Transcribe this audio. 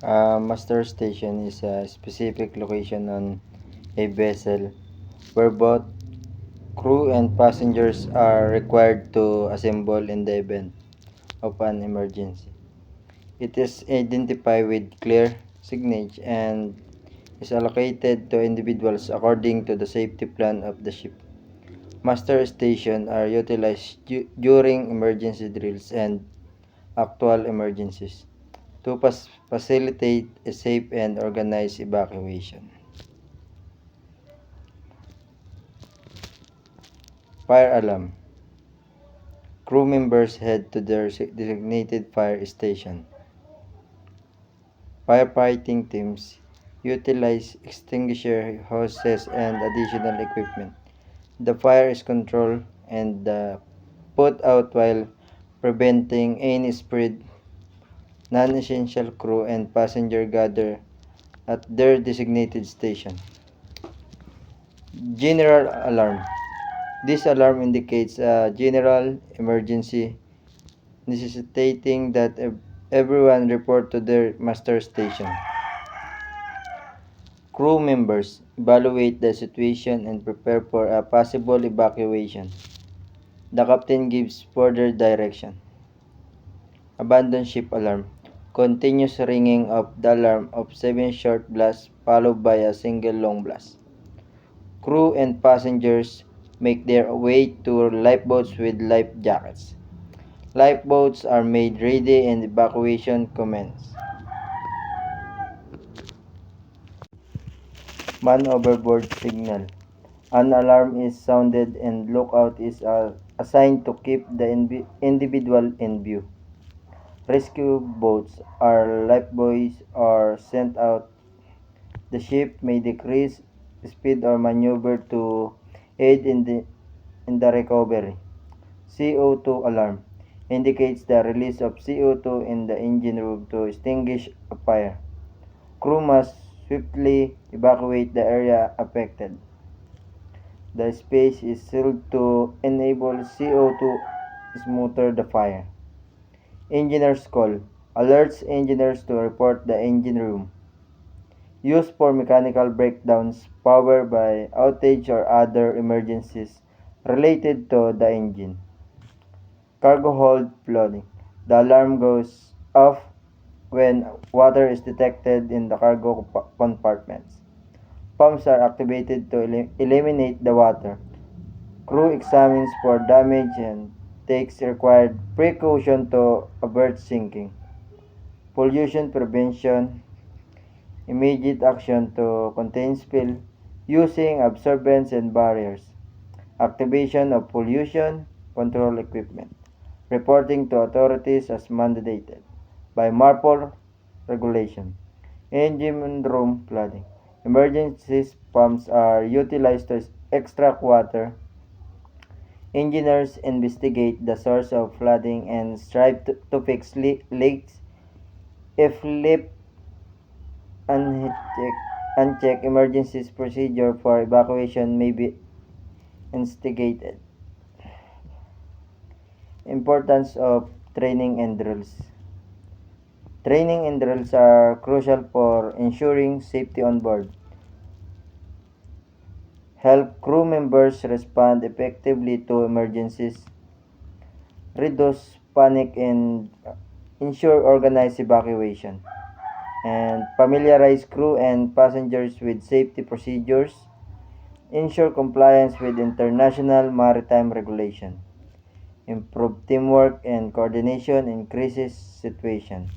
A muster station is a specific location on a vessel where both crew and passengers are required to assemble in the event of an emergency. It is identified with clear signage and is allocated to individuals according to the safety plan of the ship. Muster stations are utilized during emergency drills and actual emergencies to facilitate a safe and organized evacuation. Fire alarm. Crew members head to their designated fire station. Firefighting teams utilize extinguisher hoses and additional equipment. The fire is controlled and put out while preventing any spread. Non-essential crew and passenger gather at their designated station. General alarm. This alarm indicates a general emergency necessitating that everyone report to their muster station. Crew members evaluate the situation and prepare for a possible evacuation. The captain gives further direction. Abandon ship alarm. Continuous ringing of the alarm of 7 short blasts followed by a single long blast. Crew and passengers make their way to lifeboats with life jackets. Lifeboats are made ready and evacuation commences. Man overboard signal. An alarm is sounded and lookout is assigned to keep the individual in view. Rescue boats or lifebuoys are sent out. The ship may decrease speed or maneuver to aid in the recovery. CO2 alarm indicates the release of CO2 in the engine room to extinguish a fire. Crew must swiftly evacuate the area affected. The space is sealed to enable CO2 to smother the fire. Engineer's call alerts engineers to report the engine room. Used for mechanical breakdowns, power by outage or other emergencies related to the engine. Cargo hold flooding. The alarm goes off when water is detected in the cargo compartments. Pumps are activated to eliminate the water. Crew examines for damage and takes required precaution to avert sinking. Pollution prevention. Immediate action to contain spill using absorbents and barriers. Activation of pollution control equipment. Reporting to authorities as mandated by MARPOL regulation. Engine room flooding. Emergency pumps are utilized to extract water. Engineers investigate the source of flooding and strive to fix leaks. If left unchecked, emergency procedure for evacuation may be instigated. Importance of training and drills. Training and drills are crucial for ensuring safety on board. Help crew members respond effectively to emergencies, reduce panic, and ensure organized evacuation. And familiarize crew and passengers with safety procedures, ensure compliance with international maritime regulation, improve teamwork and coordination in crisis situations.